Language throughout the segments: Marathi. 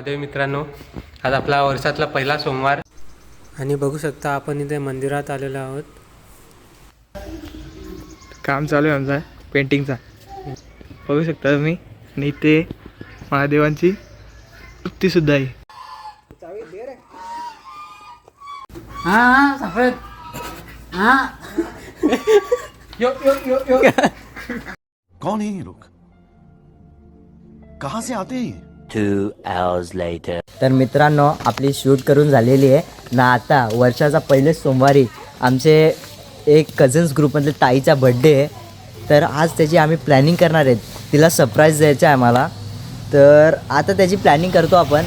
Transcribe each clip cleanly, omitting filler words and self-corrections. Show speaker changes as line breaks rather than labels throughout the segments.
महादेव मित्रांनो, आज आपला वर्षातला पहिला सोमवार आणि बघू शकता आपण इथे मंदिरात आलेलो आहोत.
काम चालू आहे आमचा पेंटिंगचा, बघू शकता तुम्ही. आणि इथे महादेवांची मूर्ती सुद्धा आहे.
कौन है ये लोग, कहाँ से आते हैं?
2 hours later.
तर मित्रांनो, आपली शूट करून झालेली आहे ना. आता वर्षाचा पहिले सोमवारी आमचे एक कझन्स ग्रुपमधले ताईचा बड्डे आहे. तर आज त्याची आम्ही प्लॅनिंग करणार आहेत. तिला सरप्राईज द्यायचं आहे आम्हाला. तर आता त्याची प्लॅनिंग करतो आपण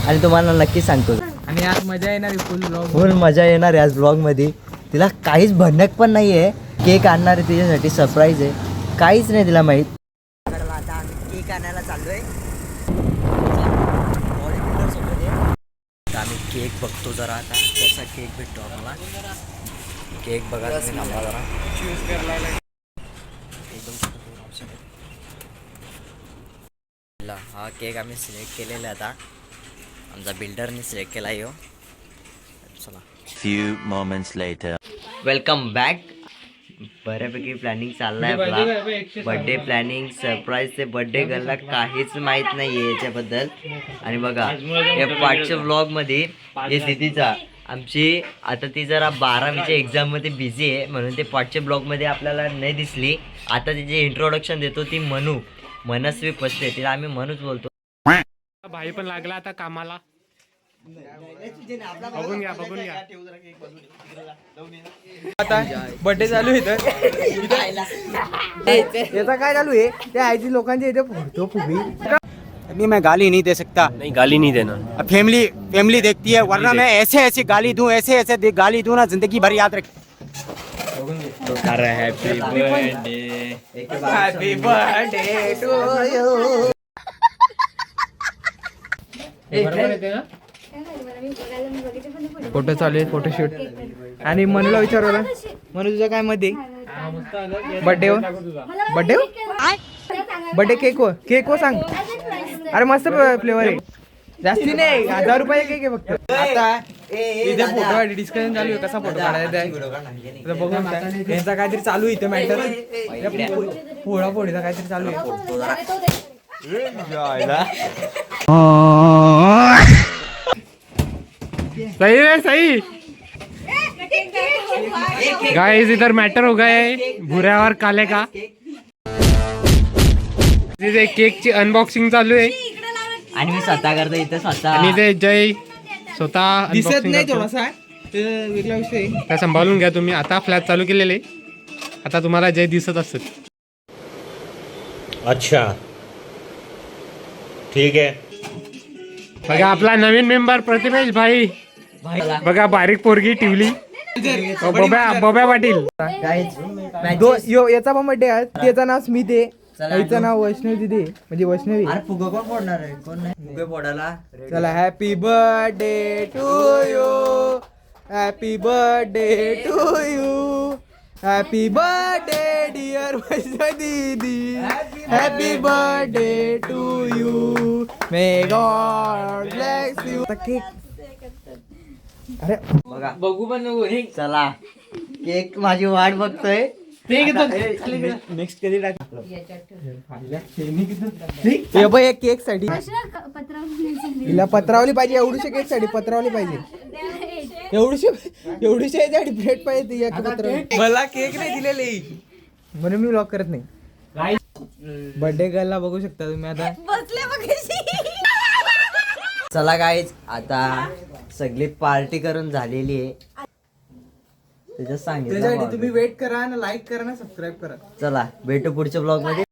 आणि तुम्हाला नक्की सांगतो.
आणि आज मजा येणार
फुल मजा येणार आहे आज ब्लॉगमध्ये. तिला काहीच भनक पण नाही आहे. केक आणणार आहे तिच्यासाठी, सरप्राईज आहे. काहीच नाही तिला माहीत. आता आम्ही केक आणायला चाललो आहे. आम्ही केक बघतो जरा, आता कसा केक भेटतो आम्हाला. केक बघा तुम्ही, थांबा जरा. हा केक आम्ही सिलेक्ट केलेला आता. आमचा बिल्डरने सिलेक्ट केला आहे. चला.
Few moments later.
Welcome back. बऱ्यापैकी प्लॅनिंग चाललाय आपला. बर्थडे प्लॅनिंग, सरप्राईज ते बर्थडे गर्लला काहीच माहीत नाही आहे याच्याबद्दल. आणि बघा या पाठच्या व्लॉगमध्ये हे दीदीचा आमची आता ती जरा 12वीच्या एक्झाममध्ये बिझी आहे, म्हणून ते पाठच्या ब्लॉगमध्ये आपल्याला नाही दिसली. आता तिचे इंट्रोडक्शन देतो. ती मनस्वी पसरे, तिला आम्ही मनूच बोलतो.
भाई पण लागला आता कामाला. बघून घ्या.
आता बर्थडे चालू आहे. याचा काय चालू आहे? त्या आयची लोकांच्या इथे फोडतो फुगी. नहीं, मैं गाली नहीं दे सकता.
नाही, गाली नहीं देना.
फैमिली देखती है, वरना मैं ऐसे गाली दूं, ऐसे गाली दूं ना, जिंदगी भर याद रख.
अरे happy
birthday to you. Photo चालू आहे, फोटोशूट. आणि मनूला विचारलं, मनू तुझं काय मध्ये बर्थडे केक हो सांग. अरे मस्त फ्लेवर आहे. जास्ती नाही, 1000 रुपये केक आहे फक्त. आता इथे फोटो डिस्कशन चालू आहे, कसा फोटो काढायचा आहे बघून. यांचा काहीतरी चालू आहे इथे मॅटर. फोडाफोडीचा काहीतरी चालू आहे.
सही है, सही. गाइस इधर मैटर हो गया है भुऱ्या और काले का. तिथे केकची अनबॉक्सिंग चालू आहे
आणि मी स्वतः करतो इथे स्वतः.
आणि ते जय स्वतः
दिसत नाही थोडासा, वेगळा विषय.
त्या सांभाळून घ्या तुम्ही. आता फ्लॅश चालू केलेले, आता तुम्हाला जय दिसत असत.
अच्छा ठीक आहे.
बघा आपला नवीन मेंबर प्रतिमेश भाई. बघा बारीक पोरगी टिवली. बब्या पाटील.
याचा पण बर्थडे आहे. त्याचं नाव स्मित आहे, तिचं नाव वैष्णवी दिदी आहे, म्हणजे वैष्णवी.
अरे फुगा कोण फोडणार आहे? कोण नाही फुगे फोडायला.
चला, happy birthday to you, happy birthday to you, happy birthday dear Vaishnavi दीदी, happy birthday to you, may God bless you. Cake. अरे
बघा, बघू पण नको. चला, केक माझी वाट बघतोय. नेक्स्ट कधी टाक.
एक केक साठी तिला पत्रावली पाहिजे. एवढीशे केक साठी पत्रावली पाहिजे. एवढीशे याच्यासाठी प्लेट पाहिजे. मला केक नाही दिलेले म्हणून मी ब्लॉक करत नाही. बर्थडे गर्लला बघू शकता तुम्ही आता.
चला गाईज, आता सगळी पार्टी करून झालेली आहे. त्याच्यात सांगितलं
तुम्ही वेट करा, लाईक करा, सबस्क्राईब करा.
चला भेटू पुढच्या ब्लॉग मध्ये.